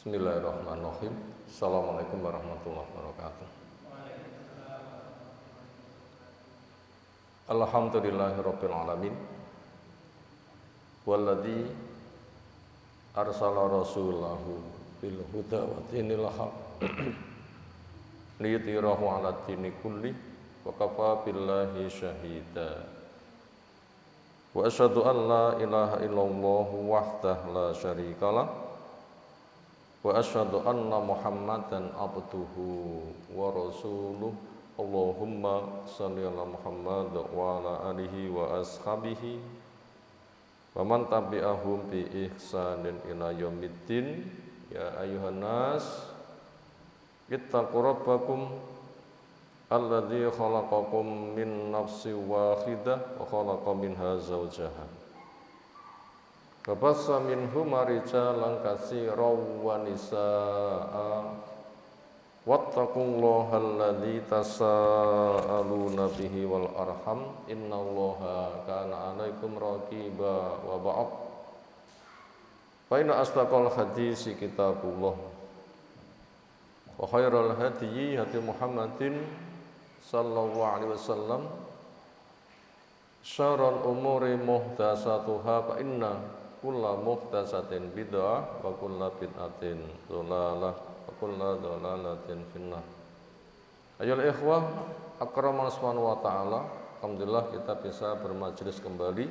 Bismillahirrahmanirrahim. Assalamualaikum warahmatullahi wabarakatuh. Alhamdulillahirabbil alamin. Walladzi arsala rasulahu bil huda wa dinil haq liyudhhirahu 'ala dini kulli wa kafa billahi syahida. Wa asyhadu an la ilaha illallah wahdahu la syarikalah wa asyhadu anna Muhammadan abduhu wa rasuluh. Allahumma shalli ala Muhammad wa ala alihi wa ashabihi wa man tabi'ahum bi ihsanin ila yaumiddin. Ya ayuhan nas ittaqu rabbakum alladzi khalaqakum min nafsin wahidah wa khalaqa minha zawjaha wa bassa minhuma rijalan katsiran wa nisaa'a wattaqullaha alladzi tasaaluna bihi wal arham innallaha kana 'alaikum raqiba. Wa ba'd, fa inna asdaqal hadisi kitabullah wa khairal hadyi hadi Muhammadin sallallahu alaihi wasallam, syarrul umuri muhdatsatuha fa inna kulla muhdatsatin bid'ah wa kulla bid'atin dhalalah wa kulla dhalalatin finnar. Ayolah ikhwah akraman subhanahu wa ta'ala, alhamdulillah kita bisa bermajelis kembali.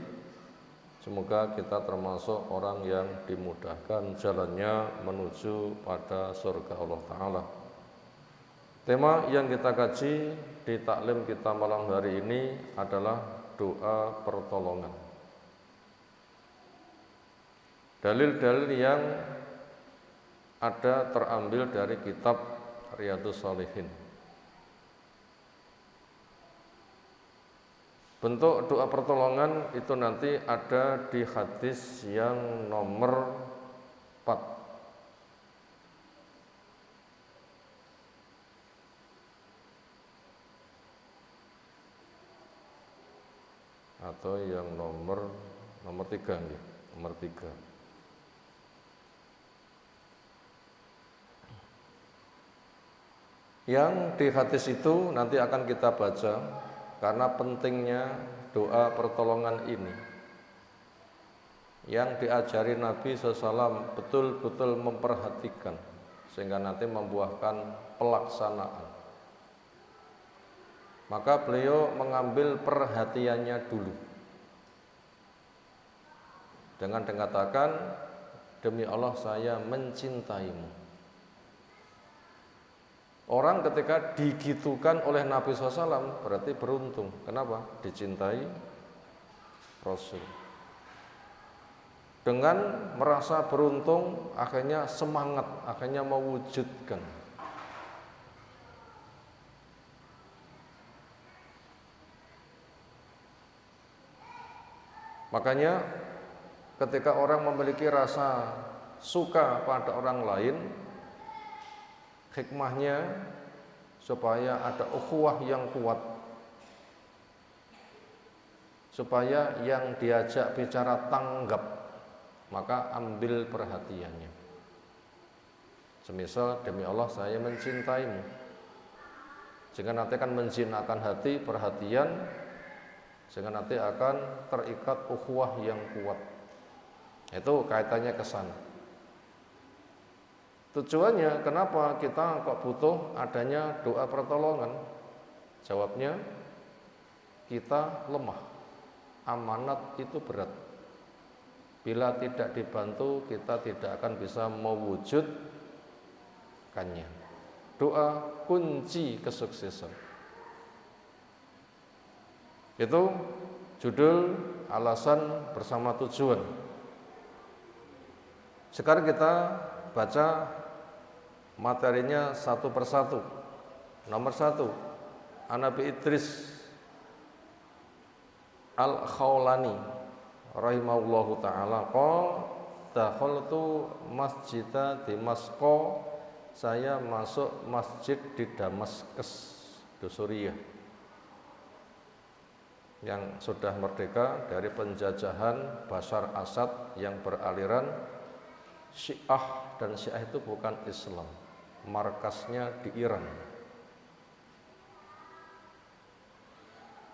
Semoga kita termasuk orang yang dimudahkan jalannya menuju pada surga Allah Ta'ala. Tema yang kita kaji di taklim kita malam hari ini adalah doa pertolongan. Dalil-dalil yang ada terambil dari kitab Riyadhus Shalihin. Bentuk doa pertolongan itu nanti ada di hadis yang nomor 4. Atau yang nomor 3 nih, nomor 3. Yang di hadis itu nanti akan kita baca karena pentingnya doa pertolongan ini yang diajari Nabi SAW betul-betul memperhatikan sehingga nanti membuahkan pelaksanaan. Maka beliau mengambil perhatiannya dulu dengan dikatakan, demi Allah saya mencintaimu. Orang ketika digitukan oleh Nabi SAW berarti beruntung. Kenapa? Dicintai Rasul. Dengan merasa beruntung akhirnya semangat, akhirnya mewujudkan. Makanya ketika orang memiliki rasa suka pada orang lain, hikmahnya supaya ada ukhuwah yang kuat, supaya yang diajak bicara tanggap, maka ambil perhatiannya. Semisal, demi Allah saya mencintaimu, sehingga nanti akan menjinakkan hati, perhatian, sehingga nanti akan terikat ukhuwah yang kuat. Itu kaitannya ke sana. Tujuannya kenapa kita kok butuh adanya doa pertolongan? Jawabnya, kita lemah. Amanat itu berat. Bila tidak dibantu, kita tidak akan bisa mewujudkannya. Doa kunci kesuksesan. Itu judul alasan bersama tujuan. Sekarang kita baca materinya satu persatu. Nomor 1, Nabi Idris Al-Khawlani rahimahullahu ta'ala qala dakhaltu masjida Damasqa, saya masuk masjid di Damaskus, di Suriah yang sudah merdeka dari penjajahan Bashar Assad yang beraliran Syiah, dan Syiah itu bukan Islam, markasnya di Iran.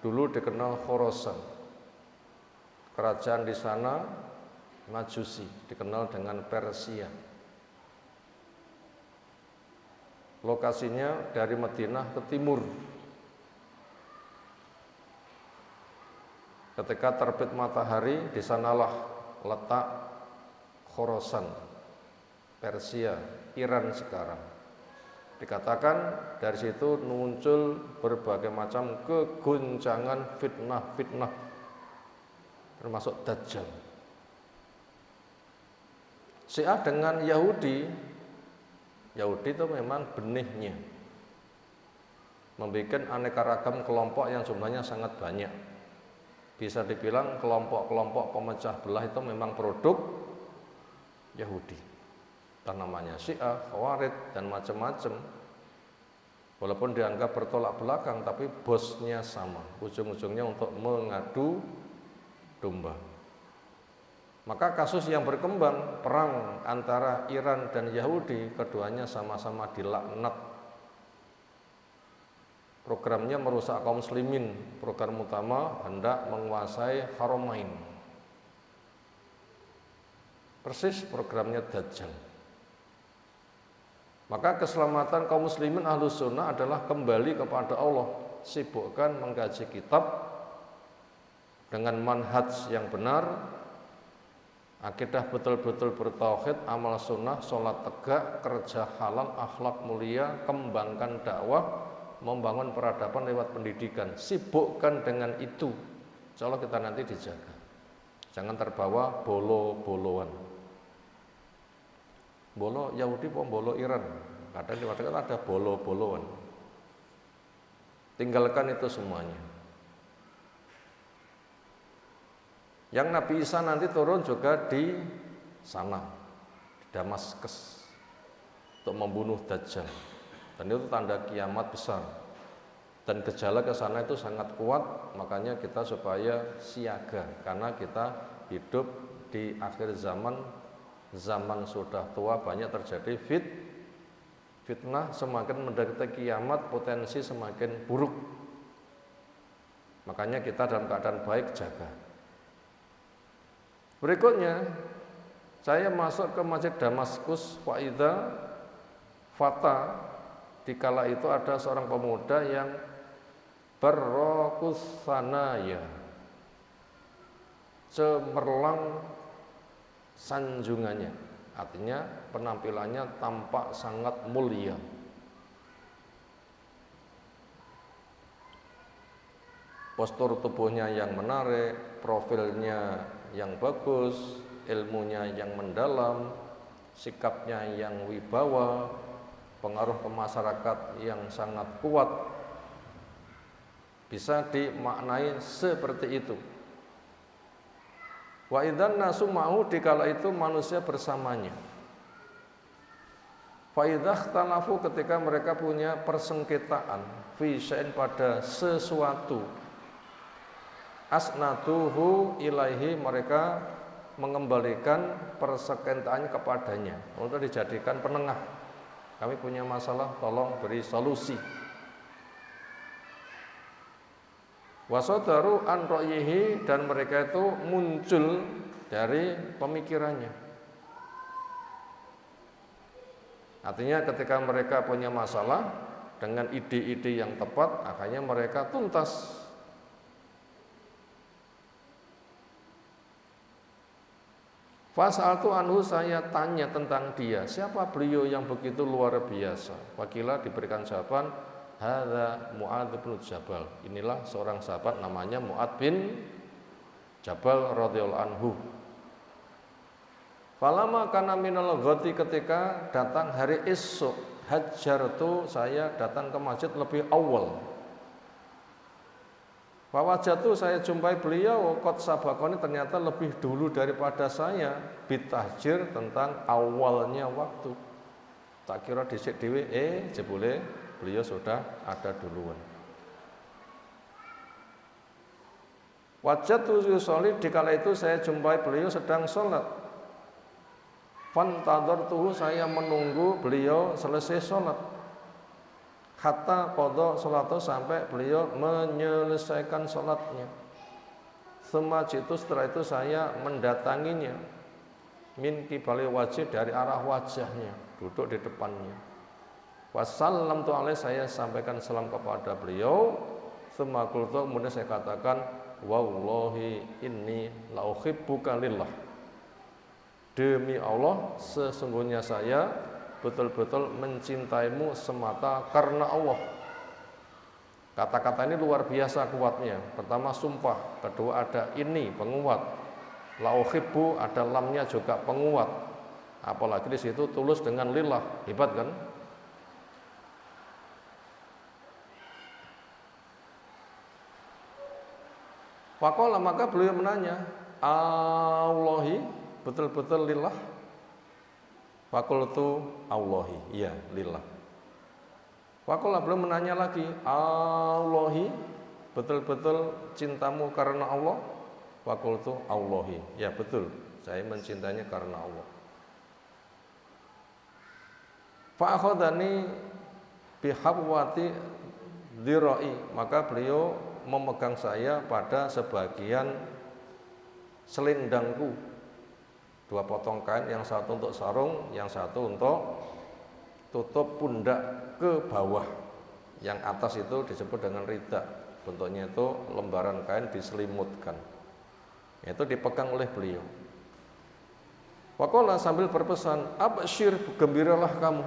Dulu dikenal Khorasan, kerajaan di sana Majusi, dikenal dengan Persia. Lokasinya dari Madinah ke timur. Ketika terbit matahari, di sanalah letak Khorasan, Persia, Iran sekarang. Dikatakan dari situ muncul berbagai macam keguncangan fitnah-fitnah, termasuk Dajjal. Syiah dengan Yahudi itu memang benihnya, membuat aneka ragam kelompok yang jumlahnya sangat banyak. Bisa dibilang kelompok-kelompok pemecah belah itu memang produk Yahudi. Dan namanya Syiah, Khawarij, dan macam-macam. Walaupun dianggap bertolak belakang, tapi bosnya sama. Ujung-ujungnya untuk mengadu domba. Maka kasus yang berkembang, perang antara Iran dan Yahudi, keduanya sama-sama dilaknat. Programnya merusak kaum muslimin. Program utama hendak menguasai Haramain. Persis programnya Dajjal. Maka keselamatan kaum muslimin Ahlus Sunnah adalah kembali kepada Allah, sibukkan mengkaji kitab dengan manhaj yang benar, akidah betul-betul bertauhid, amal sunnah, sholat tegak, kerja halal, akhlak mulia, kembangkan dakwah, membangun peradaban lewat pendidikan. Sibukkan dengan itu, insya Allah kita nanti dijaga. Jangan terbawa bolo-boloan. Bolo Yahudi apa bolo Iran? Kadang dikatakan ada bolo-boloan. Tinggalkan itu semuanya. Yang Nabi Isa nanti turun juga di sana, di Damaskus, untuk membunuh Dajjal. Dan itu tanda kiamat besar. Dan gejala ke sana itu sangat kuat, makanya kita supaya siaga, karena kita hidup di akhir zaman. Zaman sudah tua, banyak terjadi fitnah, semakin mendekati kiamat, potensi semakin buruk. Makanya kita dalam keadaan baik jaga. Berikutnya, saya masuk ke Masjid Damaskus, Faida Fata. Dikala itu ada seorang pemuda yang berrokus sanaya, cemerlang sanjungannya, artinya penampilannya tampak sangat mulia. Postur tubuhnya yang menarik, profilnya yang bagus, ilmunya yang mendalam, sikapnya yang wibawa, pengaruh ke masyarakat yang sangat kuat. Bisa dimaknai seperti itu. Wa idzan nasu ma'hu, dikala itu manusia bersamanya. Fa idzah talafu, ketika mereka punya persengketaan fi syai'in, pada sesuatu, asnaduhu ilaihi, mereka mengembalikan persengketaannya kepadanya untuk dijadikan penengah. Kami punya masalah, tolong beri solusi. Wasadaru an ra'yihi, dan mereka itu muncul dari pemikirannya. Artinya ketika mereka punya masalah dengan ide-ide yang tepat, akhirnya mereka tuntas. Fas'altu anhu, saya tanya tentang dia, siapa beliau yang begitu luar biasa. Wakila, diberikan jawaban, hadza Mu'adz bin Jabal. Inilah seorang sahabat namanya Mu'adz bin Jabal radhiyallahu anhu. Falama kana minal ghati, ketika datang hari esok, hajartu, saya datang ke masjid lebih awal. Fawajatu, saya jumpai beliau, qad sabaqani, ternyata lebih dulu daripada saya, bitahjir, tentang awalnya waktu. Tak kira dhisik dhewe, jebule beliau sudah ada duluan. Wajatu yusolli, dikala itu saya jumpai beliau sedang sholat. Fantadhartuhu, saya menunggu beliau selesai sholat. Hatta qadha sholatu, sampai beliau menyelesaikan sholatnya. Tsumma jitu, setelah itu saya mendatanginya. Min qibali wajhi, dari arah wajahnya, duduk di depannya. Wassalamtu alaihi, saya sampaikan salam kepada beliau. Tsumma qultu, kemudian saya katakan, wallahi inni la uhibbuka lillah. Demi Allah, sesungguhnya saya betul-betul mencintaimu semata karena Allah. Kata-kata ini luar biasa kuatnya. Pertama sumpah, kedua ada ini penguat. La uhibbu, ada lamnya juga penguat. Apalagi di situ tulus dengan lillah, hebat kan? Faqala, maka beliau menanya, Allahi, betul-betul lillah? Faqultu Allahi, iya lillah. Faqala, beliau menanya lagi, Allahi, betul-betul cintamu karena Allah? Faqultu Allahi, ya betul, saya mencintainya karena Allah. Fa'akhadhani bihabwati dhirai, maka beliau memegang saya pada sebagian selendangku. Dua potong kain, yang satu untuk sarung, yang satu untuk tutup pundak ke bawah. Yang atas itu disebut dengan rida, bentuknya itu lembaran kain diselimutkan. Itu dipegang oleh beliau. Waqala, sambil berpesan, absyir, gembiralah kamu.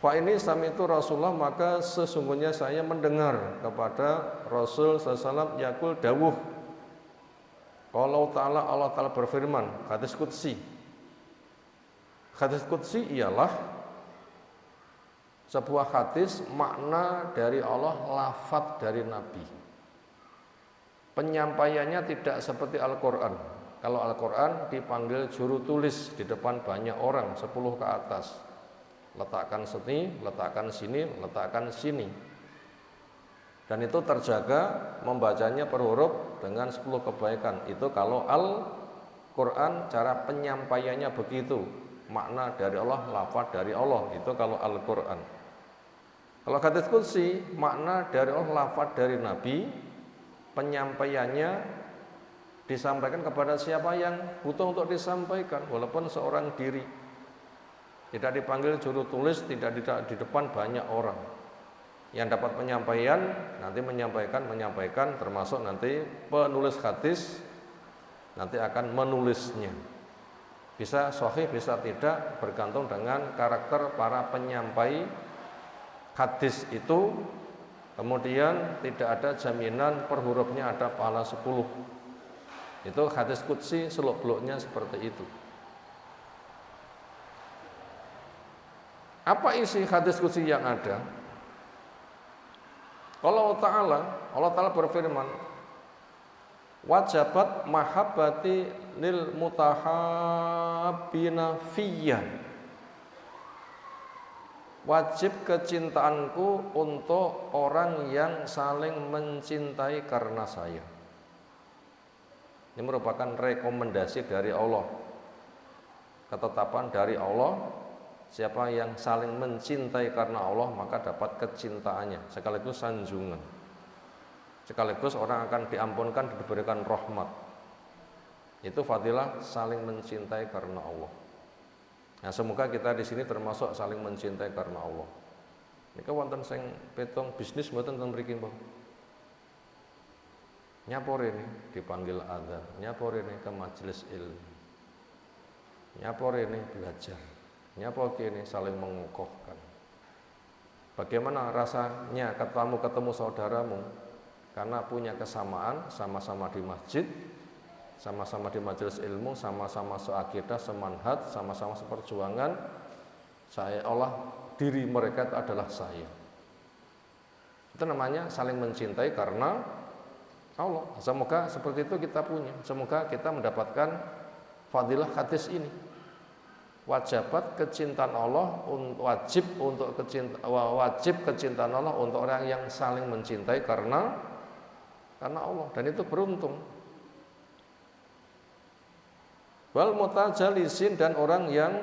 Fa ini sami'tu Rasulullah, maka sesungguhnya saya mendengar kepada Rasul sallallahu yaqul dawuh. Allah Ta'ala berfirman, hadis qudsi. Hadis qudsi ialah sebuah hadis makna dari Allah, lafadz dari Nabi. Penyampaiannya tidak seperti Al-Quran. Kalau Al-Quran dipanggil juru tulis di depan banyak orang, 10 ke atas. Letakkan sini, letakkan sini, letakkan sini. Dan itu terjaga membacanya per huruf dengan 10 kebaikan. Itu kalau Al-Quran cara penyampaiannya begitu. Makna dari Allah, lafaz dari Allah. Itu kalau Al-Quran. Kalau hadits qudsi, makna dari Allah, lafaz dari Nabi. Penyampaiannya disampaikan kepada siapa yang butuh untuk disampaikan, walaupun seorang diri. Tidak dipanggil juru tulis, tidak di depan banyak orang. Yang dapat penyampaian nanti menyampaikan, termasuk nanti penulis hadis nanti akan menulisnya. Bisa sahih, bisa tidak, bergantung dengan karakter para penyampai hadis itu. Kemudian tidak ada jaminan per hurufnya ada pahala 10. Itu hadis qudsi seluk-beluknya seperti itu. Apa isi hadis qudsi yang ada? Allah Ta'ala berfirman, wajabat mahabbati lil mutahabbina fiyya. Wajib kecintaanku untuk orang yang saling mencintai karena saya. Ini merupakan rekomendasi dari Allah, ketetapan dari Allah. Siapa yang saling mencintai karena Allah, maka dapat kecintaannya, sekaligus sanjungan. Sekaligus orang akan diampunkan, diberikan rahmat. Itu fadilah saling mencintai karena Allah. Nah, semoga kita di sini termasuk saling mencintai karena Allah. Nika wonten sing petong bisnis mboten teng mriki, Mbah. Nyapor ini dipanggil adzan, nyapor ini ke majelis ilmu. Nyapor ini belajar. Nyapa ini saling mengokohkan. Bagaimana rasanya ketemu saudaramu karena punya kesamaan, sama-sama di masjid, sama-sama di majelis ilmu, sama-sama seakidah, semanhaj, sama-sama seperjuangan. Saya Allah, diri mereka itu adalah saya. Itu namanya saling mencintai karena Allah. Semoga seperti itu kita punya. Semoga kita mendapatkan fadilah hadis ini. Wajibat kecintaan Allah, wajib kecintaan Allah untuk orang yang saling mencintai karena Allah, dan itu beruntung. Wal mutajalisin, dan orang yang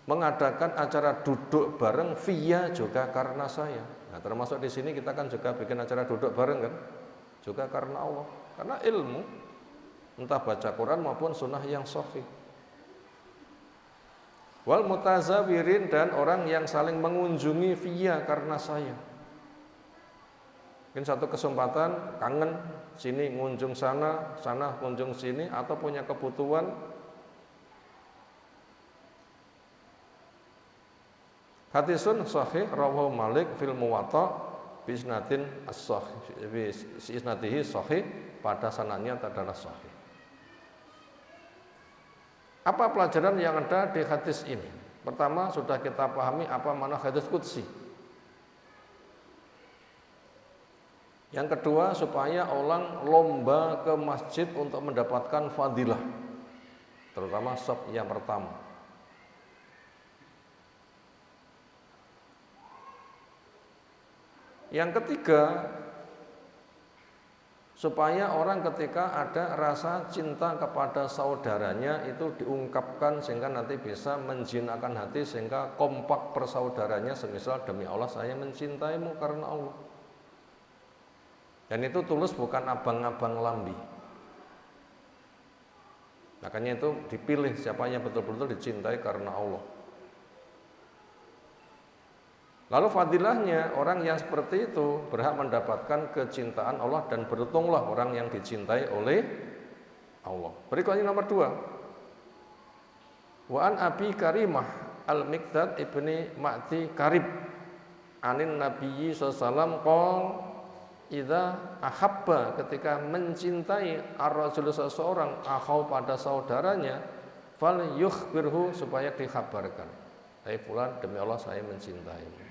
mengadakan acara duduk bareng via juga karena saya. Nah, termasuk di sini kita kan juga bikin acara duduk bareng kan, juga karena Allah, karena ilmu, entah baca Quran maupun sunnah yang sahih. Wal mutazawirin, dan orang yang saling mengunjungi via karena saya. Mungkin satu kesempatan kangen, sini ngunjung sana, sana ngunjung sini, atau punya kebutuhan. Hadisun sahih rawahu Malik fil Muwatta bi isnadin as-sahih, bi isnadihi sahih, pada sanadnya adalah sahih. Apa pelajaran yang ada di hadis ini? Pertama, sudah kita pahami apa makna hadis qudsi. Yang kedua, supaya orang lomba ke masjid untuk mendapatkan fadilah, terutama saf yang pertama. Yang ketiga, supaya orang ketika ada rasa cinta kepada saudaranya itu diungkapkan sehingga nanti bisa menjinakkan hati, sehingga kompak persaudaranya, semisal demi Allah saya mencintaimu karena Allah. Dan itu tulus, bukan abang-abang lambi. Makanya itu dipilih siapa yang betul-betul dicintai karena Allah. Lalu fadilahnya, orang yang seperti itu berhak mendapatkan kecintaan Allah, dan beruntunglah orang yang dicintai oleh Allah. Berikutnya nomor 2. Wa an Abi Karimah Al-Miqdad ibni Ma'di Karib anin Nabiyyi sallallahu qol idza ahabba, ketika mencintai ar-rajul seseorang akhau pada saudaranya, fal yukhbirhu, supaya dikhabarkan, hai fulan demi Allah saya mencintaimu.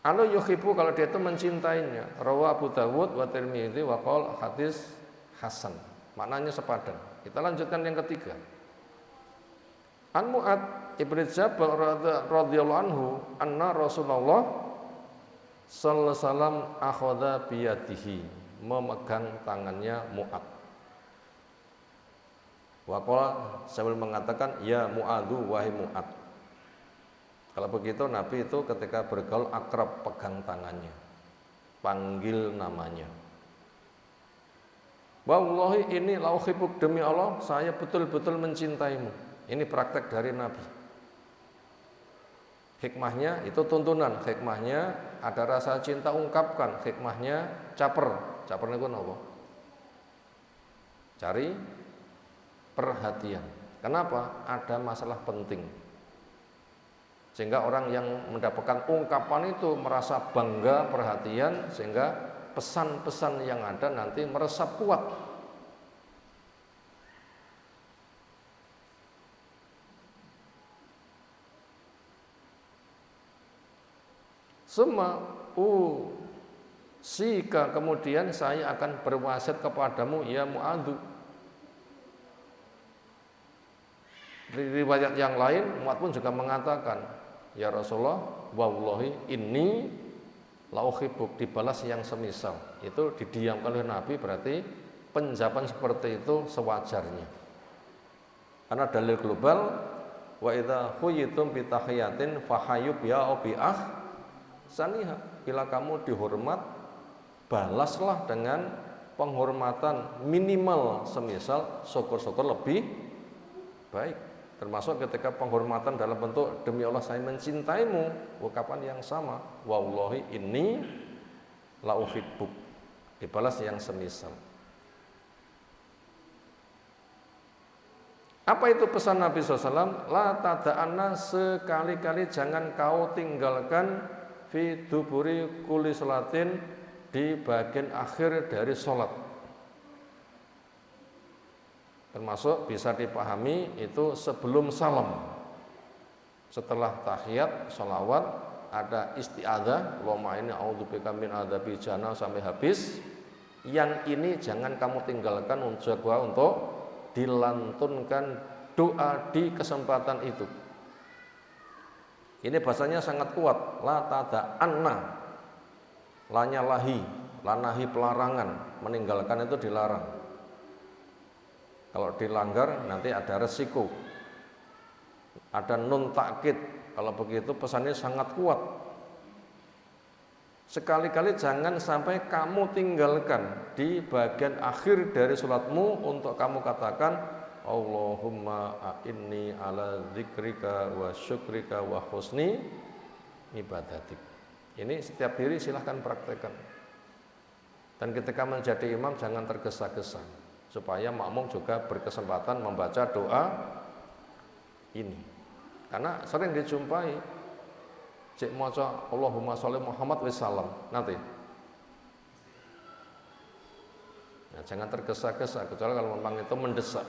Anu yuhibbu, kalau dia itu mencintainya. Rawa Abu Dawud wa Tirmidzi wa qol hadis hasan. Maknanya sepadan. Kita lanjutkan yang ketiga. An Mu'ad ibn Jabal radhiyallahu anhu anna Rasulullah sallallahu alaihi wasallam akhadha biyadihi, memegang tangannya Mu'ad. Wa qala, sambil mengatakan ya Mu'adu, wahai Mu'ad. Kalau begitu Nabi itu ketika bergaul akrab, pegang tangannya, panggil namanya. Wallahi ini la uhibbuk, demi Allah saya betul-betul mencintaimu. Ini praktek dari Nabi. Hikmahnya itu tuntunan, hikmahnya ada rasa cinta ungkapkan, hikmahnya caper. Caper niku napa? Cari perhatian. Kenapa? Ada masalah penting. Sehingga orang yang mendapatkan ungkapan itu merasa bangga, perhatian, sehingga pesan-pesan yang ada nanti meresap kuat. Sika, kemudian saya akan berwasiat kepadamu ya Mu'adzu. Di riwayat yang lain Mu'adz pun juga mengatakan, ya Rasulullah, wallahi inni la uhibbuk, dibalas yang semisal. Itu didiamkan oleh Nabi, berarti penjawaban seperti itu sewajarnya. Karena dalil global, wa idza huyitum bi tahiyatin fahayyub ya bi'ah saniha. Bila kamu dihormat, balaslah dengan penghormatan minimal semisal, syukur-syukur lebih baik. Termasuk ketika penghormatan dalam bentuk demi Allah saya mencintaimu, ungkapan yang sama, wallahi inni la uhibbuk, dibalas yang semisal. Apa itu pesan Nabi SAW? La tada'anna, sekali-kali jangan kau tinggalkan fi duburi kulli salatin, di bagian akhir dari sholat. Termasuk bisa dipahami itu sebelum salam. Setelah tahiyat, sholawat, ada isti'adzah, Allahumma inni a'udzubika min adzabi jahannam sampai habis. Yang ini jangan kamu tinggalkan untuk dilantunkan doa di kesempatan itu. Ini bahasanya sangat kuat. La tada'anna, lanya lahi, lanahi pelarangan, meninggalkan itu dilarang. Kalau dilanggar nanti ada resiko. Ada nun takkid. Kalau begitu pesannya sangat kuat. Sekali-kali jangan sampai kamu tinggalkan di bagian akhir dari sholatmu untuk kamu katakan Allahumma a'inni ala dzikrika wa syukrika wa husni ibadatik. Ini setiap diri silahkan praktekkan. Dan ketika menjadi imam jangan tergesa-gesa, supaya makmum juga berkesempatan membaca doa ini. Karena sering dijumpai cek maca Allahumma sholli Muhammad wis salam nanti. Nah, jangan tergesa-gesa kecuali kalau memang itu mendesak.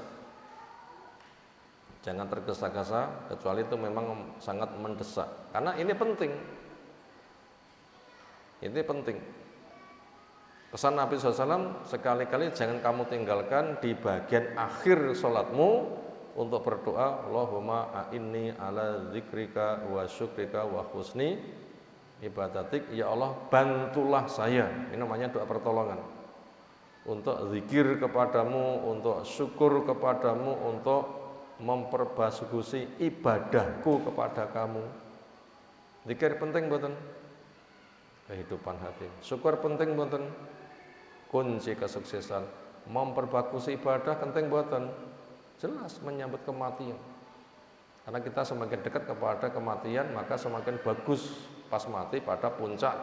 Jangan tergesa-gesa kecuali itu memang sangat mendesak. Karena ini penting. Ini penting. Pesan Nabi SAW, sekali-kali jangan kamu tinggalkan di bagian akhir sholatmu untuk berdoa Allahumma a'inni ala dzikrika wa syukrika wa husni ibadatik. Ya Allah, bantulah saya. Ini namanya doa pertolongan. Untuk zikir kepadamu, untuk syukur kepadamu, untuk memperbagusi ibadahku kepada kamu. Zikir penting mboten? Kehidupan hati. Syukur penting mboten? Kunci kesuksesan. Memperbagusi ibadah penting mboten? Jelas menyambut kematian. Karena kita semakin dekat kepada kematian, maka semakin bagus pas mati pada puncak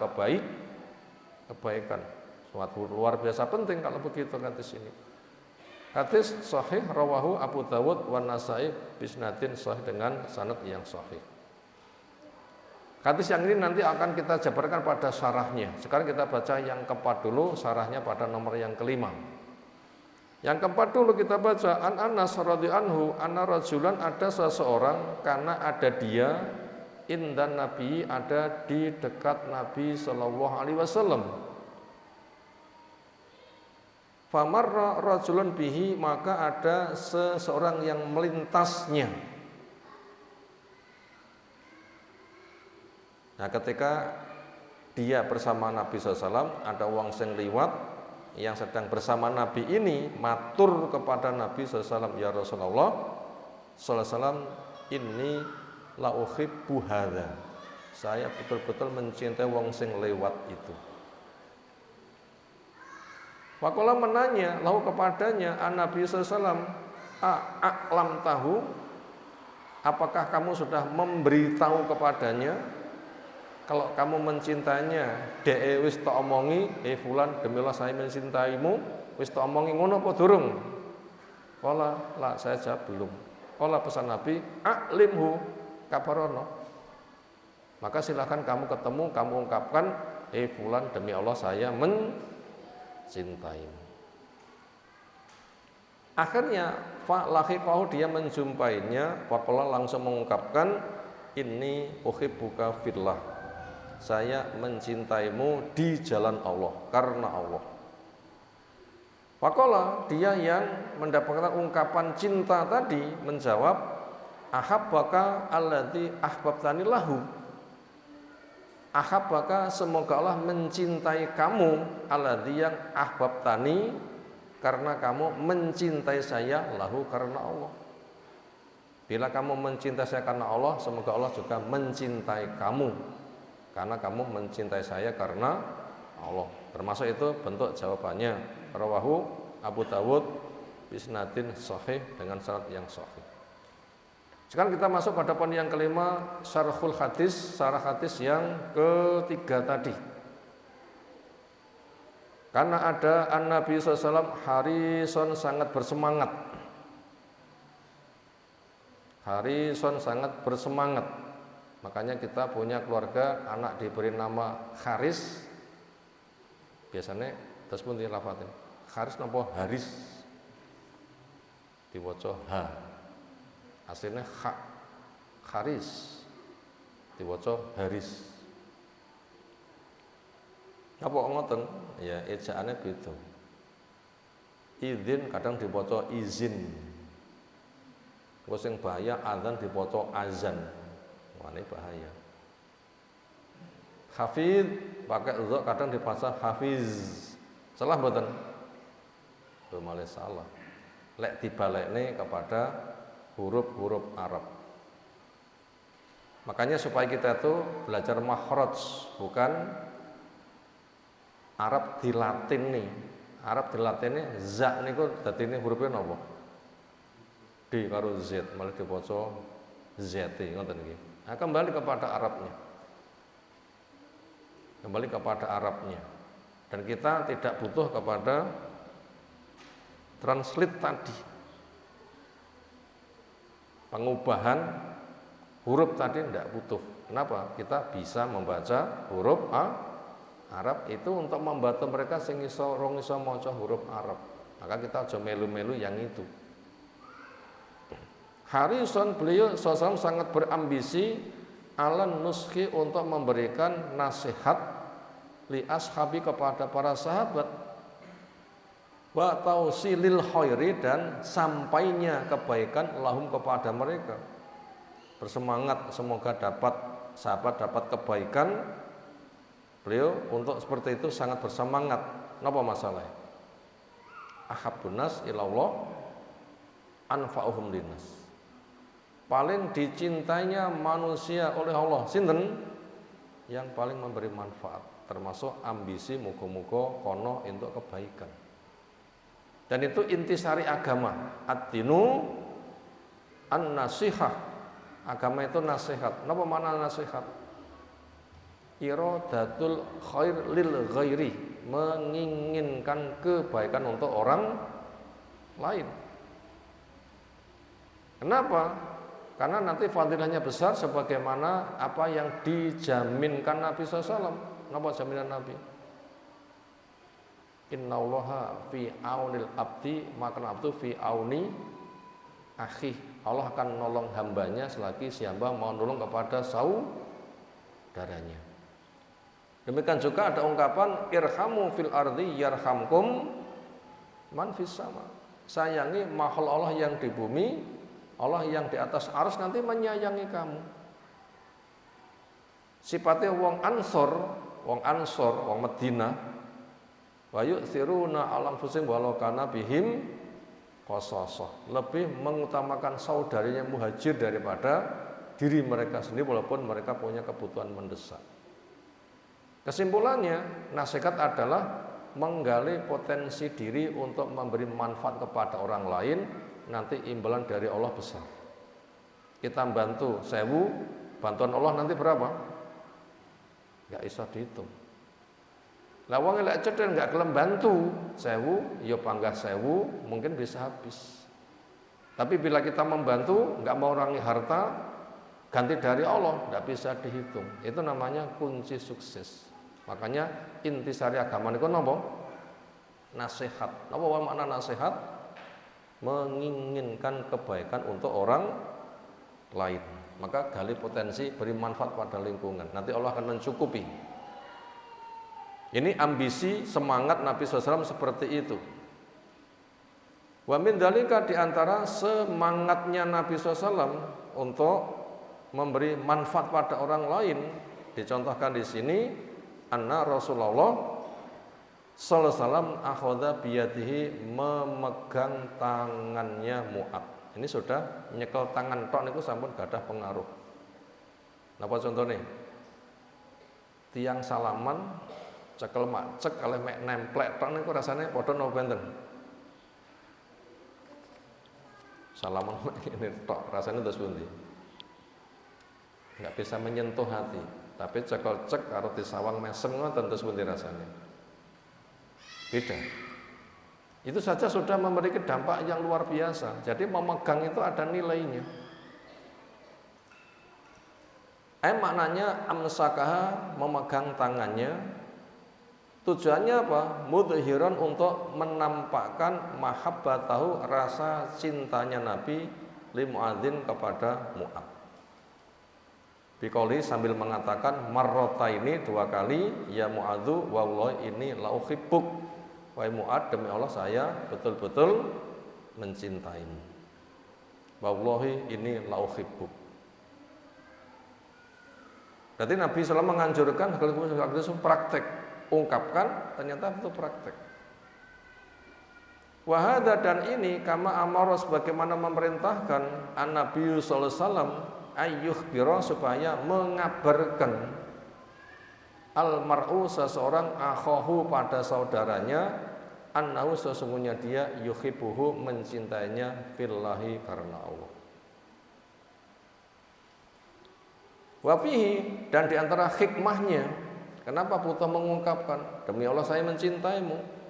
kebaikan. Suatu luar biasa penting kalau begitu hadis ini. Hadis sahih rawahu Abu Dawud wa Nasai bisnadin sahih dengan sanad yang sahih. Hadis yang ini nanti akan kita jabarkan pada syarahnya. Sekarang kita baca yang keempat dulu, syarahnya pada nomor yang kelima. Yang keempat dulu kita baca An Anas radhiyallahu anhu anna rajulan, ada seseorang karena ada dia indan Nabi, ada di dekat Nabi sallallahu alaihi wasallam. Famarra rajulun bihi, maka ada seseorang yang melintasnya. Nah, ketika dia bersama Nabi SAW, ada wong sing liwat yang sedang bersama Nabi ini matur kepada Nabi SAW, ya Rasulullah SAW, inni la uhibbu hadza. Saya betul-betul mencintai wong sing lewat itu. Faqala menanya lahu kepadanya Nabi SAW, a'lam tahu, apakah kamu sudah memberitahu kepadanya kalau kamu mencintainya? Dee wis tak omongi, fulan demilah saya mencintaimu, wis tak omongi ngono apa durung? Qala la, saya jawab belum. Qala pesan Nabi, a'limhu kabarono. Maka silakan kamu ketemu, kamu ungkapkan, fulan demi Allah saya mencintaimu. Akhirnya laqiqahu, dia menjumpainya, faqala langsung mengungkapkan, inni uhibbuka fillah. Saya mencintaimu di jalan Allah, karena Allah. Faqala, dia yang mendapatkan ungkapan cinta tadi menjawab, ahabbaka alladzi ahbabtani lahu. Ahabbaka, semoga Allah mencintai kamu, alladzi yang ahbabtani, karena kamu mencintai saya, lahu, karena Allah. Bila kamu mencintai saya karena Allah, semoga Allah juga mencintai kamu karena kamu mencintai saya karena Allah. Termasuk itu bentuk jawabannya. Rawahu Abu Dawud bisnadin sahih, dengan sanad yang sahih. Sekarang kita masuk pada poin yang kelima, syarhul hadis, syarah hadis yang ketiga tadi. Karena ada Nabi SAW harison, sangat bersemangat. Harison, sangat bersemangat. Makanya kita punya keluarga, anak diberi nama Haris. Biasanya terus pun dilafatin Haris napa Haris, diwaca ha, aslinya ha, Haris, diwaca Haris. Apa ngoten? Ya ejaane beda. Izin kadang diwaca izin. Wong sing bahaya azan diwaca azan. Wah, ini bahaya. Hafiz pakai dha, kadang dibaca hafiz. Salah mboten? Malah salah. lek dibalekne kepada huruf-huruf Arab. Makanya supaya kita tuh belajar makhraj, bukan Arab di Latin nih. Arab di Latin nih za niku dadine hurufnya napa? D karo Z, malah dibaca ZT ngoten nggih. Nah, kembali kepada Arabnya. Kembali kepada Arabnya. Dan kita tidak butuh kepada translate tadi. Pengubahan huruf tadi tidak butuh. Kenapa? Kita bisa membaca huruf Arab itu untuk membantu mereka sing iso rong iso maca huruf Arab. Maka kita aja melu-melu yang itu. Harison beliau SAW sangat berambisi alan nuski untuk memberikan nasihat li ashabi kepada para sahabat wa tausilil khairi dan sampainya kebaikan lahum kepada mereka. Bersemangat semoga sahabat dapat kebaikan. Beliau untuk seperti itu sangat bersemangat. Napa masalahnya? Ahabbun nas ilallah anfa'uhum linnas. Paling dicintainya manusia oleh Allah sinten? Yang paling memberi manfaat, termasuk ambisi muga-muga kono untuk kebaikan. Dan itu intisari agama. Ad-dinu an-nasihah. Agama itu nasihat. Napa makna nasihat? Iradatul khair lil ghairi, menginginkan kebaikan untuk orang lain. Kenapa? Karena nanti fadilahnya besar sebagaimana apa yang dijaminkan Nabi SAW. Napa jaminan Nabi? Innallaha fi aunil abdi, maka abdu fi auni akhi. Allah akan nolong hambanya selagi si hamba mau nolong kepada saudaranya. Demikian juga ada ungkapan irhamu fil ardi yarhamkum man fis sama. Sayangi makhluk Allah yang di bumi, Allah yang di atas arsy nanti menyayangi kamu. Sifatnya wong Ansor, wong Madinah, wa yu'thiruna alam fusim walau kana bihim qasasah. Lebih mengutamakan saudaranya muhajir daripada diri mereka sendiri walaupun mereka punya kebutuhan mendesak. Kesimpulannya, nasihat adalah menggali potensi diri untuk memberi manfaat kepada orang lain. Nanti imbalan dari Allah besar. Kita bantu 1000, bantuan Allah nanti berapa? Gak bisa dihitung. Lah wong elek cedek gak gelem bantu 1000, ya panggah 1000 mungkin bisa habis. Tapi bila kita membantu, gak mau rangi harta, ganti dari Allah, gak bisa dihitung. Itu namanya kunci sukses. Makanya intisari agama niku napa? Nasihat. Napa makna nasihat? Menginginkan kebaikan untuk orang lain. Maka gali potensi, beri manfaat pada lingkungan. Nanti Allah akan mencukupi. Ini ambisi, semangat Nabi SAW seperti itu. Wa min dzalika, diantara semangatnya Nabi SAW untuk memberi manfaat pada orang lain, dicontohkan di sini, anna Rasulullah sallallahu alaihi wasallam akhadha biyadihi, memegang tangannya Mu'ad. Ini sudah nyekel tangan tok niku sampun gadah pengaruh. Napa contohnya? Tiang salaman cekel macek kalih mek nemplek tok niku rasane padha napa benten? Salaman ini tok rasane terus pundi? Enggak bisa menyentuh hati, tapi cekel cek karo disawang mesem ngoten terus pundi rasane? Beda. Itu saja sudah memiliki dampak yang luar biasa. Jadi memegang itu ada nilainya. Maknanya amsakaha, memegang tangannya. Tujuannya apa? Mudhiran, untuk menampakkan mahabbatahu, rasa cintanya Nabi li Mu'adzin kepada Mu'ad. Biqauli, sambil mengatakan marrota ini 2 kali, ya Mu'adzu wallahi ini la uhibbuk. Wahai Mu'ad, demi Allah saya betul-betul mencintaimu. Wallahi ini la uhibbuk. Berarti Nabi SAW menganjurkan hal itu praktek. Ungkapkan, ternyata itu praktek. Wahada dan ini kama amara sebagaimana memerintahkan an-Nabi sallallahu alaihi wasallam ayyukhbira supaya mengabarkan al-mar'u seseorang akhahu pada saudaranya annahu sesungguhnya dia yuhibbuhu mencintainya fillahi karena Allah. Wa fihi dan diantara hikmahnya kenapa Buddha mengungkapkan demi Allah saya mencintaimu.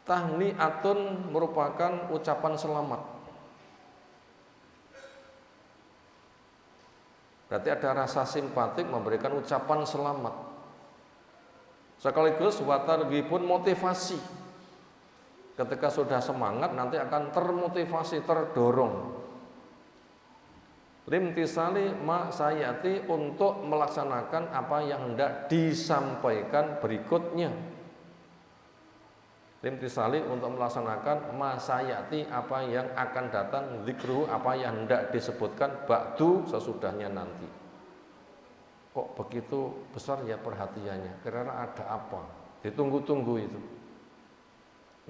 Tahni'atun merupakan ucapan selamat. Berarti ada rasa simpatik memberikan ucapan selamat. Sekaligus watarghibun motivasi. Ketika sudah semangat nanti akan termotivasi, terdorong. Limtisali ma sayati untuk melaksanakan apa yang hendak disampaikan berikutnya. Limtisali untuk melaksanakan masayati apa yang akan datang, zikru apa yang hendak disebutkan ba'du sesudahnya nanti. Kok begitu besar ya perhatiannya? Kira-kira ada apa? Ditunggu-tunggu itu.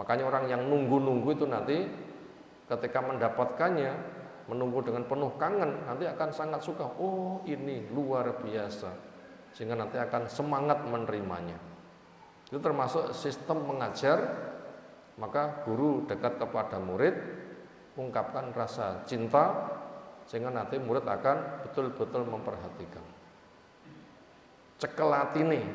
Makanya orang yang nunggu-nunggu itu nanti ketika mendapatkannya, menunggu dengan penuh kangen, nanti akan sangat suka. Oh ini luar biasa. Sehingga nanti akan semangat menerimanya. Itu termasuk sistem mengajar, maka guru dekat kepada murid, ungkapkan rasa cinta, sehingga nanti murid akan betul-betul memperhatikan. Cekel atine.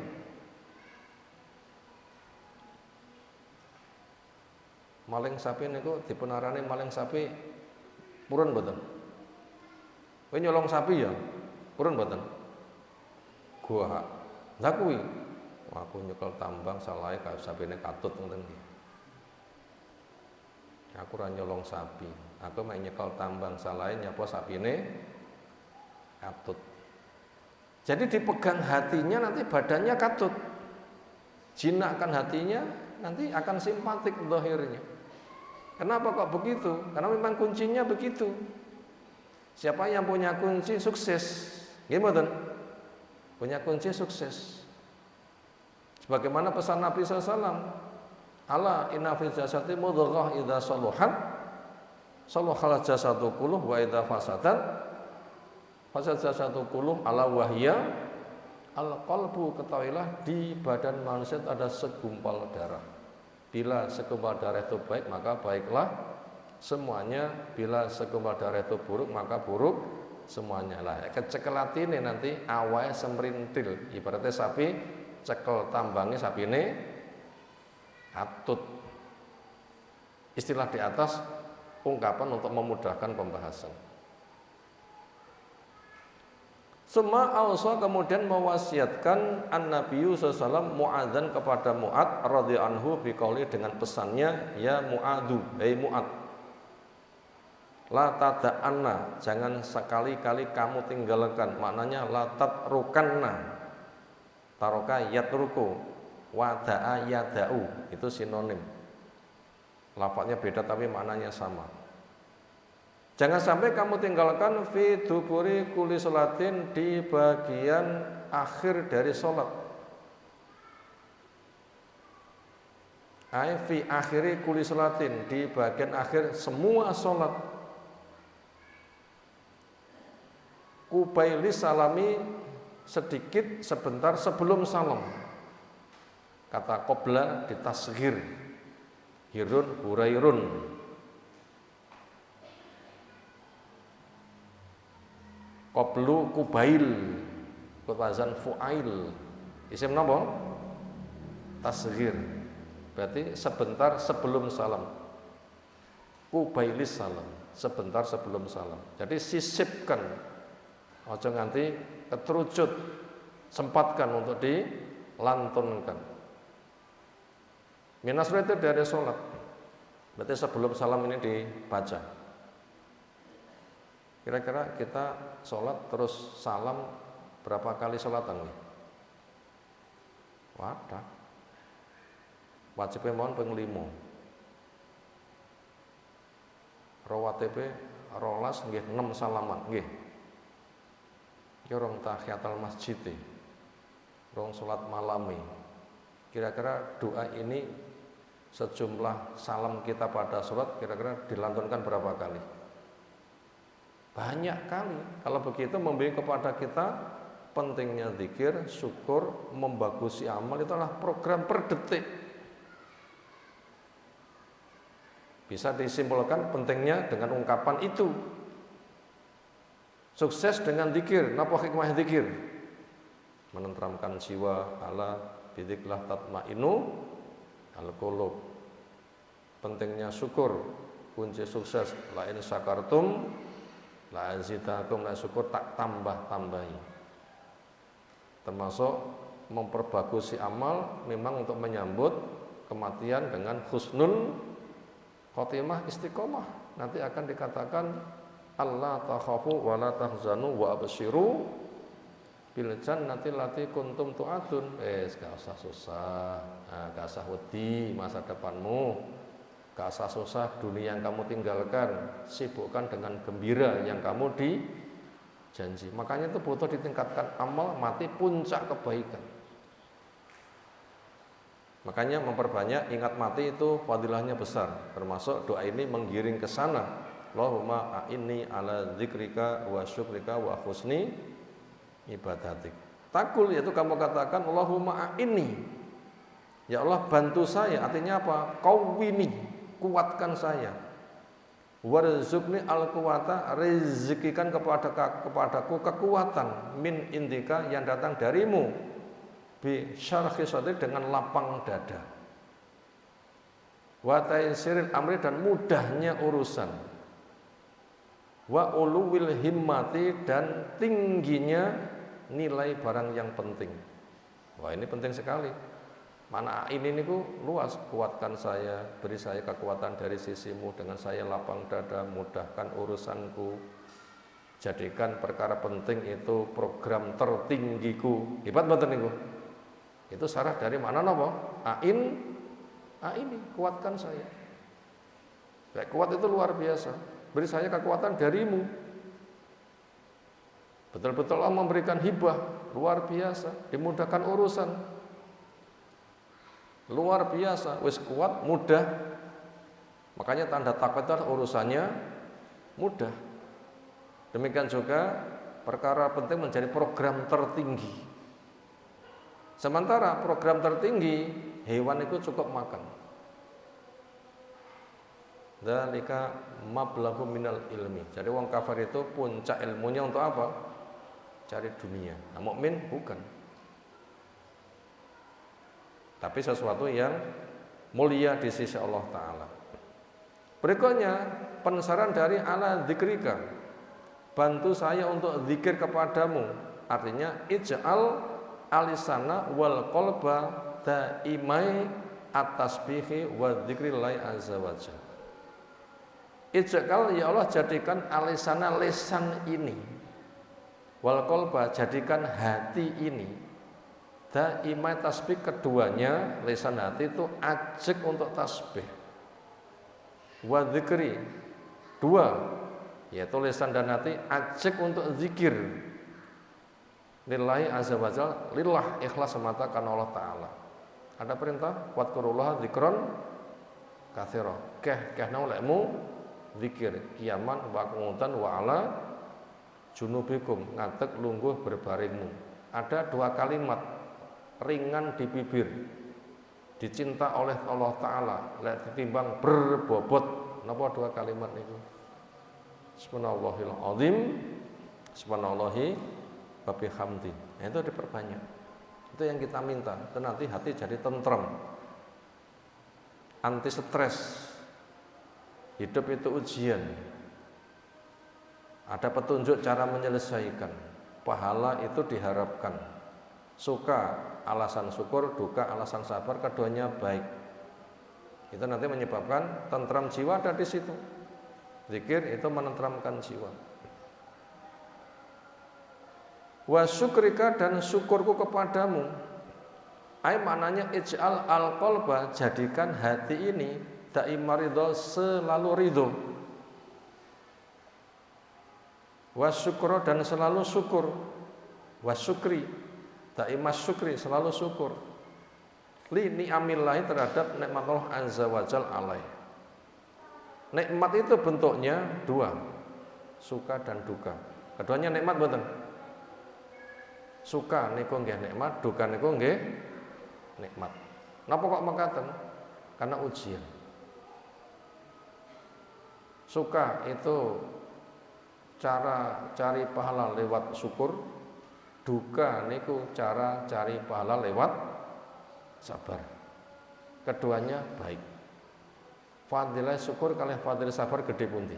Maling sapi niku dipunarani maling sapi purun mboten? Kowe nyolong sapi ya? Purun mboten? Gua. Lah kuwi aku nyekel tambang salahe sapine katut ngoten iki. Aku ora nyolong sapi, aku mek nyekel tambang salahe nyapa sapine katut. Jadi dipegang hatinya nanti badannya katut. Jinakkan hatinya nanti akan simpatik zahirnya. Kenapa kok begitu? Karena memang kuncinya begitu. Siapa yang punya kunci sukses? Nggih mboten? Punya kunci sukses. Sebagaimana pesan Nabi SAW, ala inna fil jasati mudghah idza saluhat saluhal jasadu kulluh wa idza fasadat fasad jasadu kulluh ala wahya al qalbu. Ketahuilah di badan manusia ada segumpal darah. Bila segumpal darah itu baik maka baiklah semuanya, bila segumpal darah itu buruk maka buruk semuanya. Lah kecekelatine nanti awae semrintil, ibaratnya sapi cekel tambangnya sapine katut. Istilah di atas ungkapan untuk memudahkan pembahasan. Summa ausa kemudian mewasiatkan an-Nabiyyu sallallahu alaihi wasallam Mu'adzan kepada Mu'ad radhiyallahu anhu biqauli dengan pesannya ya Mu'adzu, hei Mu'ad, la tada'anna, jangan sekali-kali kamu tinggalkan, maknanya la tatrukanna. Taroka yatruku, wada'a yada'u, itu sinonim. Lafadznya beda tapi maknanya sama. Jangan sampai kamu tinggalkan fi duburi kulli sholatin, di bagian akhir dari sholat. Ai fi akhiri kulli sholatin, di bagian akhir semua sholat. Kubaili salami, sedikit sebentar sebelum salam. Kata qobla ditasghir, hirun hurairun. Qoblu kubail, wazan fuail. Isim napa? Tasghir. Berarti sebentar sebelum salam. Kubailis salam, sebentar sebelum salam. Jadi sisipkan, ojo nganti keterucut, sempatkan untuk dilantunkan. Minasra itu dari sholat, berarti sebelum salam ini dibaca. Kira-kira kita sholat terus salam berapa kali sholatan nih? Wadah. Wajibnya mohon ping 5. Rawatib rolas nggih 6 salaman nggih. Iki rong tahiyatul masjid, rong salat malami. Kira-kira doa ini sejumlah salam kita pada sholat kira-kira dilantunkan berapa kali? Banyak kali. Kalau begitu memberi kepada kita pentingnya zikir, syukur, membagusi amal itu adalah program per detik. Bisa disimpulkan pentingnya dengan ungkapan itu. Sukses dengan zikir. Napa hikmah zikir? Menenteramkan jiwa, ala bidzikrillah tatmainnu al-qulub. Pentingnya syukur, kunci sukses. La in syakartum la azidakum, la syukur tak tambah-tambahi. Termasuk memperbagusi amal memang untuk menyambut kematian dengan husnul khotimah istiqomah. Nanti akan dikatakan Allah takhafu wa la tahzanu wa abshiru bil jannati allati kuntum tu'adun. Gak usah susah, gak usah wedi masa depanmu, gak usah susah dunia yang kamu tinggalkan, sibukkan dengan gembira yang kamu dijanji. Makanya itu butuh ditingkatkan amal mati puncak kebaikan. Makanya memperbanyak ingat mati itu fadilahnya besar. Termasuk doa ini menggiring ke sana. Allahumma a'inni ala dzikrika wa syukrika wa husni ibadatik. Takul yaitu kamu katakan Allahumma a'inni. Ya Allah bantu saya. Artinya apa? Qawwini, kuatkan saya. Warzuqni al-quwata, rezekikan kepadaku kekuatan min indika yang datang darimu. Bi syarhi sadri, dengan lapang dada. Wa taysiril amri, dan mudahnya urusan. Wa uluwil himmati, dan tingginya nilai barang yang penting. Wah, ini penting sekali. Mana ini niku luas. Kuatkan saya, beri saya kekuatan dari sisimu, dengan saya lapang dada, mudahkan urusanku. Jadikan perkara penting itu program tertinggiku. Hebat banget niku. Itu syarat dari mana napa? Ini kuatkan saya. Baik, kuat itu luar biasa. Beri saya kekuatan darimu. Betul-betul Allah memberikan hibah luar biasa, dimudahkan urusan. Luar biasa, wis kuat, mudah. Makanya tanda takwa itu urusannya mudah. Demikian juga perkara penting menjadi program tertinggi. Sementara program tertinggi hewan itu cukup makan. Dzalika mablaghu minal ilmi. Jadi wong kafir itu puncak ilmunya untuk apa? Cari dunia. Nah, mukmin bukan. Tapi sesuatu yang mulia di sisi Allah Ta'ala. Berikutnya pensaran dari ala dzikrika. Bantu saya untuk zikir kepadamu. Artinya ij'al alisana wal qalba daimai at-tasbihi wa dzikrillahi azza wajalla. Ij'al, ya Allah, jadikan alisana lisan ini, wal qalba, jadikan hati ini, daimai tasbih, keduanya lisan hati itu ajak untuk tasbih, wa dzikri, dua, yaitu lisan dan hati ajak untuk zikir lillahi azza wajalla, lillah, ikhlas semata karena Allah Ta'ala. Ada perintah wadkurullah dzikron katsira, kehna olehmu zikir kiaman wa qu'udan wa ala junubikum, ngadeg lungguh berbaringmu. Ada dua kalimat ringan di bibir, dicinta oleh Allah Ta'ala, lek ditimbang berbobot. Napa dua kalimat niku? Subhanallahil azim, subhanallahi wa bihamdi. Nah, itu diperbanyak. Itu yang kita minta. Itu nanti hati jadi tentrem, anti stres. Hidup itu ujian. Ada petunjuk cara menyelesaikan. Pahala itu diharapkan. Suka alasan syukur, duka alasan sabar, keduanya baik. Itu nanti menyebabkan tentram jiwa ada di situ. Zikir itu menentramkan jiwa. Wa syukrika, dan syukurku kepadamu. Ai maknanya ij'al al-qalba, jadikan hati ini daimah ridho, selalu ridho. Wa syukro, dan selalu syukur. Wa syukri, daimah syukri, selalu syukur. li ni'amillahi terhadap nikmat Allah azza wajal alaih. Nikmat itu bentuknya dua, suka dan duka. Keduanya nikmat mboten? Suka niku nggih nikmat, duka niku nggih nikmat. Napa kok mekaten? Karena ujian. Suka itu cara cari pahala lewat syukur, duka niku cara cari pahala lewat sabar. Keduanya baik. Fadilah syukur kalih fadilah sabar gede pundi?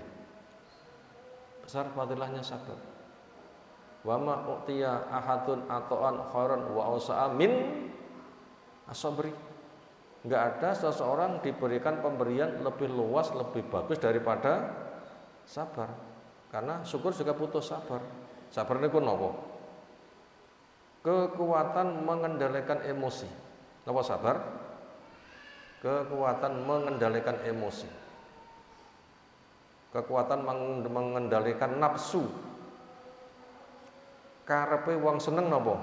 Besar fadilahnya sabar. Wa ma u'tiya ahadun ata'an khairan wa ausa'a min as-sabri. Enggak ada seseorang diberikan pemberian lebih luas, lebih bagus daripada sabar. Karena syukur juga butuh sabar. Sabar niku napa? Kekuatan mengendalikan emosi. Napa sabar? Kekuatan mengendalikan emosi. Kekuatan mengendalikan nafsu. Karepe wong seneng napa?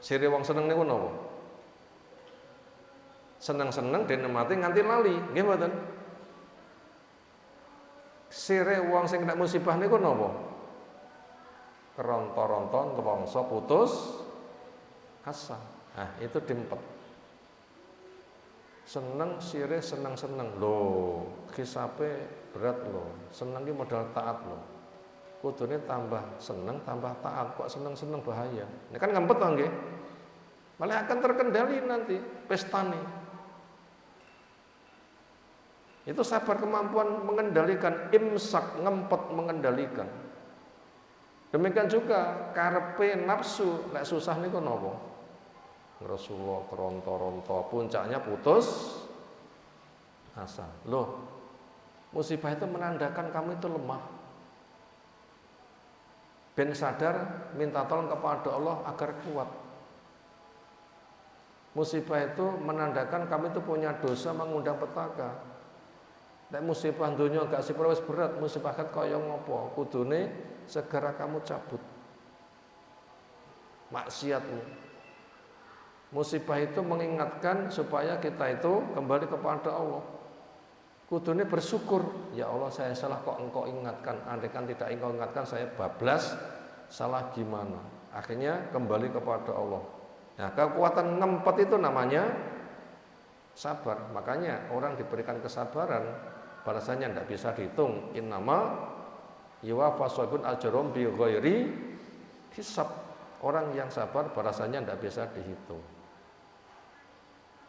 Sire wong seneng niku napa? Seneng-seneng dinikmati nganti lali, nggih mboten? Sire wong sing kena musibah niku napa? Keronto-ronto ngrongso putus asa. Nah, itu dimpet. Seneng sire seneng-seneng. Lho, hisape berat lho. Seneng iki modal taat lho. Kudune tambah seneng tambah taat, kok seneng-seneng bahaya. Ini kan ngempet to nggih. Malah akan terkendali nanti pestane. Itu sabar, kemampuan mengendalikan, imsak, ngempet mengendalikan. Demikian juga karepe nafsu nek susah niku napa? Rasulullah keronto-ronto, puncaknya putus asa. Loh, musibah itu menandakan kamu itu lemah. Ben sadar, minta tolong kepada Allah agar kuat. Musibah itu menandakan kamu itu punya dosa mengundang petaka. Nek musibah dunya gak sipra wis berat, musibah akhirat kaya ngopo? Kudune segera kamu cabut maksiatmu. Musibah itu mengingatkan supaya kita itu kembali kepada Allah. Kudune bersyukur, ya Allah saya salah kok engkau ingatkan. Andaikan tidak engkau ingatkan saya bablas, salah gimana? Akhirnya kembali kepada Allah. Nah, kekuatan ngempet itu namanya sabar. Makanya orang diberikan kesabaran, balasannya tidak bisa dihitung. Innama yuwaffa shobirun ajrahum bi ghairi hisab. Orang yang sabar balasannya tidak bisa dihitung.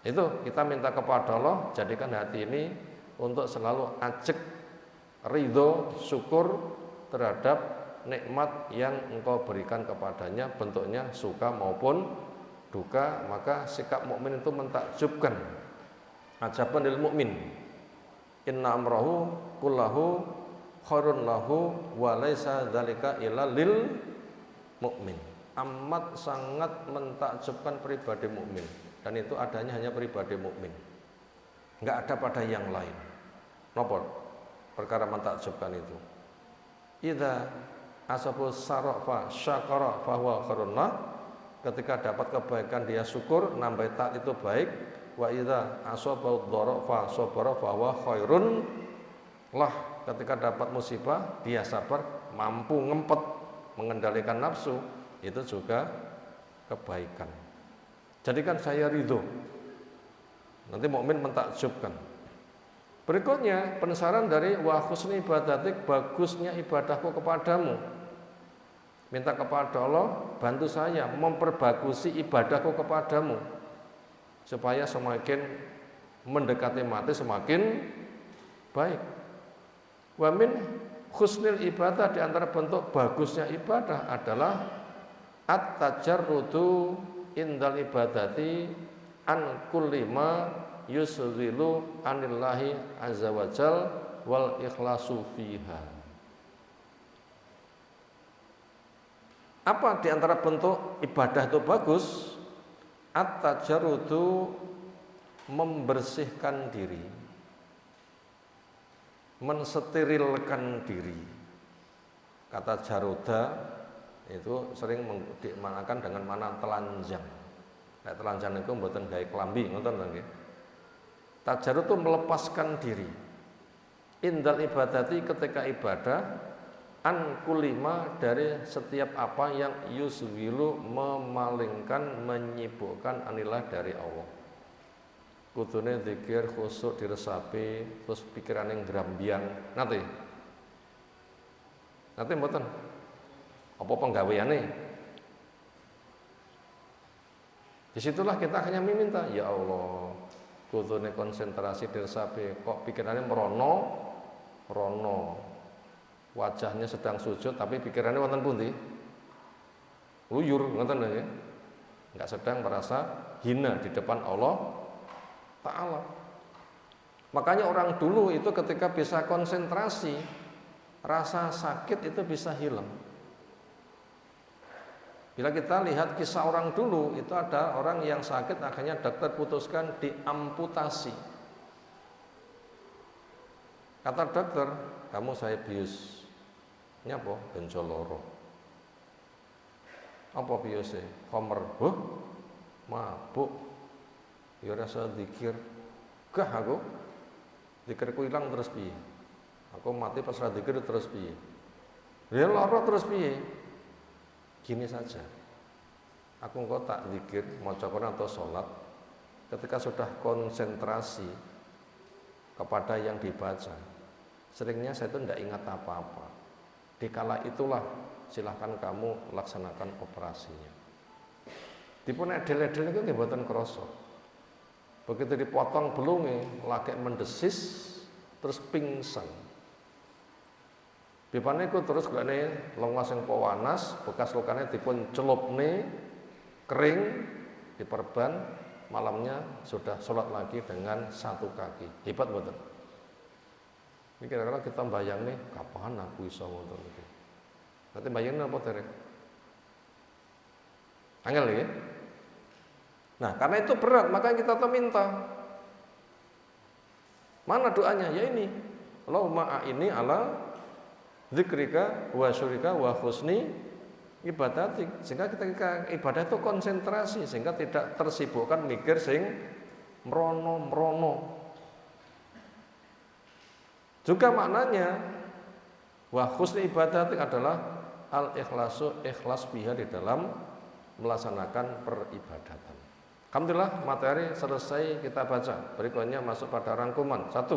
Itu kita minta kepada Allah, jadikan hati ini untuk selalu ajek ridho, syukur terhadap nikmat yang engkau berikan kepadanya, bentuknya suka maupun duka. Maka sikap mukmin itu mentakjubkan. Ajaban lil mukmin, inna amrahu kullahu khairun lahu wa laisa dzalika illa lil mukmin. Amat sangat mentakjubkan pribadi mukmin, dan itu adanya hanya pribadi mukmin. Enggak ada pada yang lain. Napa perkara mentakjubkan itu? Idza asabu sarafa syakara fa huwa khairun lah. Ketika dapat kebaikan dia syukur, nambah taat itu baik. Wa idza asaba dharra fa sabara fa huwa khairun lah. Ketika dapat musibah dia sabar, mampu ngempet mengendalikan nafsu, itu juga kebaikan. Jadikan saya ridho. Nanti mukmin mentakjubkan. Berikutnya penasaran dari wa husni ibadatik, bagusnya ibadahku kepadamu. Minta kepada Allah, bantu saya memperbagusi ibadahku kepadamu supaya semakin mendekati mati semakin baik. Wa min husnil ibadah, di antara bentuk bagusnya ibadah adalah at-tajarrudu indal ibadati an kulli ma yusghilu anillahi azza wajal wal ikhlasu fiha. Apa di antara bentuk ibadah itu bagus? At-tajarrudu, membersihkan diri, mensterilkan diri. Kata jaroda itu sering dimaknakan dengan makna telanjang. Nek telanjang niku mboten gawe klambi, ngoten lho nggih. Tajarrud itu melepaskan diri. Indal ibadati ketika ibadah an kulima dari setiap apa yang yuswilu memalingkan menyibukkan anillah dari Allah. Kudune zikir khusuk diresapi terus pikirane ngrambyang nate. Nate mboten. Apa penggaweane? Disitulah kita hanya meminta, ya Allah, kudune konsentrasi diresapi kok pikirannya merono wajahnya sedang sujud tapi pikirannya wonten pundi? Luyur ngoten ya. Enggak sedang merasa hina di depan Allah Ta'ala. Makanya orang dulu itu ketika bisa konsentrasi, rasa sakit itu bisa hilang. Bila kita lihat kisah orang dulu, itu ada orang yang sakit akhirnya dokter putuskan diamputasi. Kata dokter, kamu saya bius. Nyapa? Bencoloro. Apa biuse? Homer. Mabuk. Ya rasa zikir. Gah aku. Zikirku hilang terus piye? Aku mati pas ra zikir terus piye? Ya lara terus piye? Gini saja. Aku engkau tak zikir, maca Quran atau sholat. Ketika sudah konsentrasi kepada yang dibaca, seringnya saya itu tidak ingat apa-apa. Dikala itulah silahkan kamu laksanakan operasinya. Dipun edel-edel itu nggih mboten krasa. Begitu dipotong belunge, lagi mendesis terus pingsan. Bipane iku terus gane lengas sing pawanas, bekas lukane dipun celupne kering diperban, malamnya sudah sholat lagi dengan satu kaki. Hebat mboten? Ini kira-kira kita bayang nih, kapan aku iso ngoten iki. Nanti bayangin apa derek? Angel ya? Nah, karena itu berat, maka kita tuh minta. Mana doanya? Ya ini. Allahumma a'inni ala dzikrika wa syurika wa husni ibadatik. Sehingga kita ibadah itu konsentrasi, sehingga tidak tersibukkan mikir sing merono-merono. Juga maknanya wa husni ibadatik adalah al-ikhlasu, ikhlas biha di dalam melaksanakan peribadatan. Alhamdulillah materi selesai kita baca. Berikutnya masuk pada rangkuman. 1.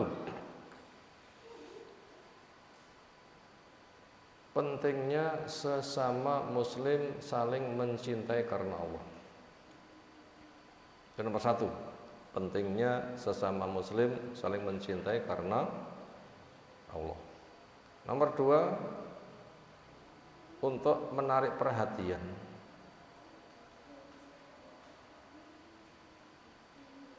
Pentingnya sesama muslim saling mencintai karena Allah. Yang nomor 1, pentingnya sesama muslim saling mencintai karena Allah. Nomor 2, untuk menarik perhatian.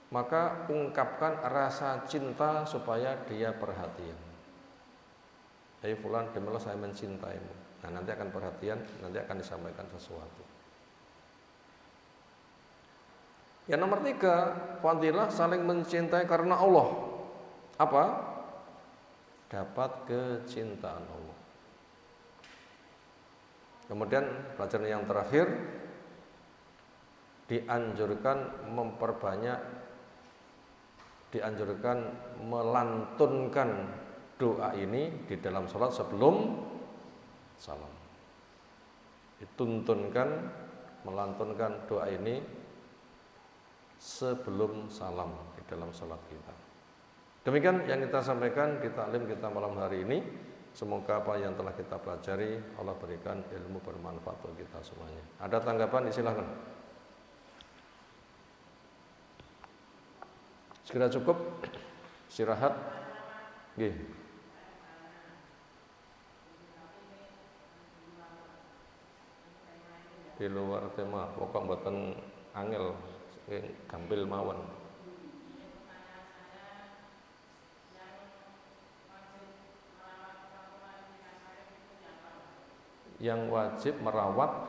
Maka ungkapkan rasa cinta supaya dia perhatian. Hei fulan, demilah saya mencintaimu. Nah, nanti akan perhatian, nanti akan disampaikan sesuatu. Yang nomor 3, fadilah saling mencintai karena Allah. Apa? Dapat kecintaan Allah. Kemudian pelajaran yang terakhir, dianjurkan melantunkan doa ini di dalam sholat sebelum salam. Dituntunkan melantunkan doa ini sebelum salam di dalam sholat kita. Demikian yang kita sampaikan di taklim kita malam hari ini. Semoga apa yang telah kita pelajari Allah berikan ilmu bermanfaat untuk kita semuanya. Ada tanggapan? Silakan. Segera cukup istirahat. Nggih. Di luar tema, pokok mboten angel, gampil mawon. Yang wajib merawat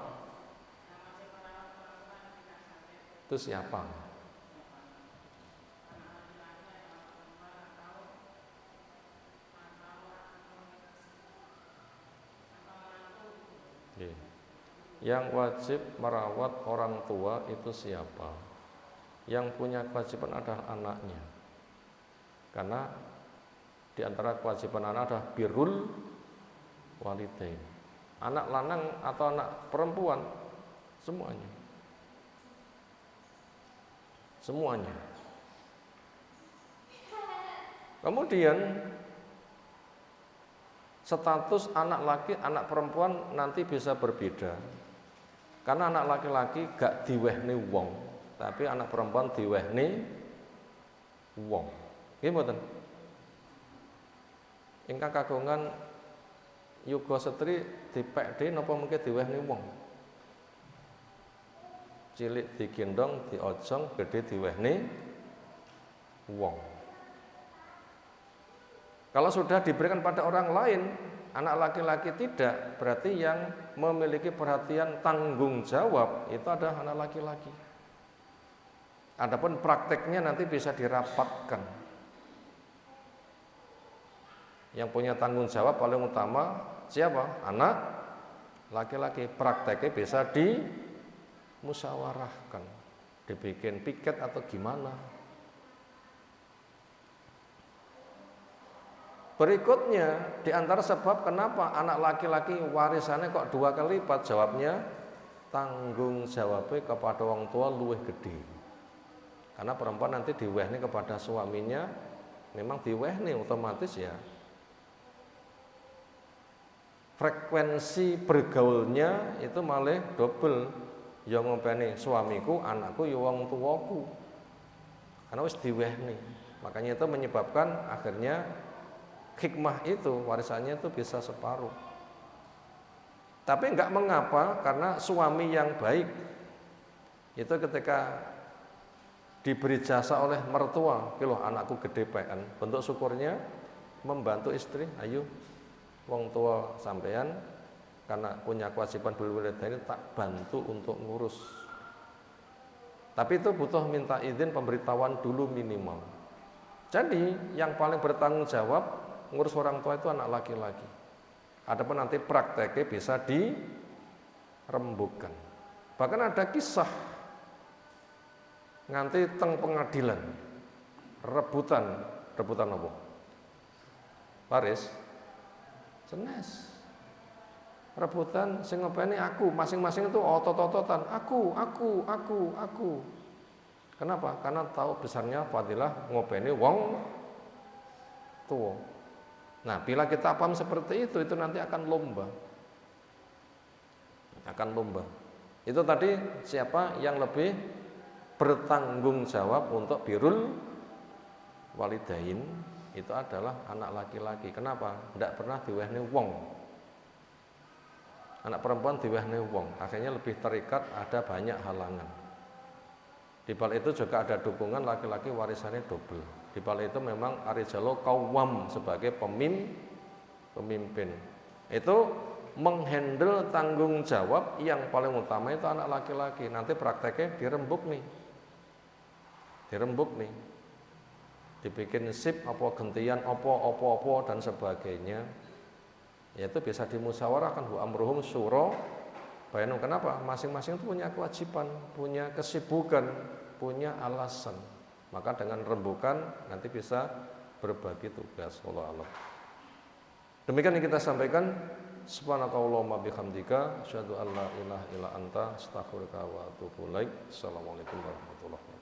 itu siapa? Yang wajib merawat orang tua itu siapa? yang punya kewajiban adalah anaknya. Karena di antara kewajiban anak adalah birrul walidain. Anak lanang atau anak perempuan, semuanya. Semuanya. Kemudian status anak laki, anak perempuan nanti bisa berbeda. Karena anak laki-laki gak diwehne wong, tapi anak perempuan diwehne wong. Nggih mboten? Ingkang kagungan yuga setri dipekde napa mengke diwehne wong? Cilik digendong, diojong, gede diwehne wong. Kalau sudah diberikan pada orang lain, anak laki-laki tidak, berarti yang memiliki perhatian tanggung jawab itu adalah anak laki-laki. Adapun prakteknya nanti bisa dirapatkan. Yang punya tanggung jawab paling utama siapa? Anak laki-laki. Prakteknya bisa dimusyawarahkan, dibikin piket atau gimana. Berikutnya, di antara sebab kenapa anak laki-laki warisannya kok 2 kali lipat, jawabnya tanggung jawabnya kepada orang tua luwih gede. Karena perempuan nanti diwehne kepada suaminya, memang diwehne otomatis ya. Frekuensi bergaulnya itu malah double. Ya ngompeni suamiku, anakku, ya wong tuaku. Karena wis diwehne. Makanya itu menyebabkan akhirnya hikmah itu, warisannya itu bisa separuh. Tapi enggak mengapa, karena suami yang baik itu ketika diberi jasa oleh mertua, loh anakku gede pekan, bentuk syukurnya membantu istri, ayo wong tua sampean karena punya kewajiban ini tak bantu untuk ngurus. Tapi itu butuh minta izin, pemberitahuan dulu minimal. Jadi yang paling bertanggung jawab ngurus orang tua itu anak laki-laki. Adapun nanti prakteknya bisa dirembukan. Bahkan ada kisah nganti teng pengadilan rebutan apa? Paris, senes. Rebutan sing ngopeni aku, masing-masing itu otot-ototan, aku. Kenapa? Karena tahu besarnya fadilah ngopeni wong tua. Nah, bila kita paham seperti itu nanti akan lomba. Itu tadi siapa yang lebih bertanggung jawab untuk birrul walidain, itu adalah anak laki-laki. Kenapa? Tidak pernah diwehne wong. Anak perempuan diwehne wong, akhirnya lebih terikat, ada banyak halangan. Di balik itu juga ada dukungan laki-laki warisannya double. Di balik itu memang ar-rijalu qawwam sebagai pemimpin. Itu menghandle tanggung jawab yang paling utama itu anak laki-laki. Nanti prakteknya dirembuk nih. Dibikin sip apa gentian apa dan sebagainya. Yaitu bisa dimusyawarahkan wa amruhum syura bainahum. Kenapa? Masing-masing itu punya kewajiban, punya kesibukan, punya alasan. Maka dengan rembukan nanti bisa berbagi tugas. Wallahu a'lam. Demikian yang kita sampaikan. Subhanakallahumma bihamdika asyhadu an la ilaha illa anta astaghfiruka wa atubu ilaik. Assalamualaikum warahmatullahi wabarakatuh.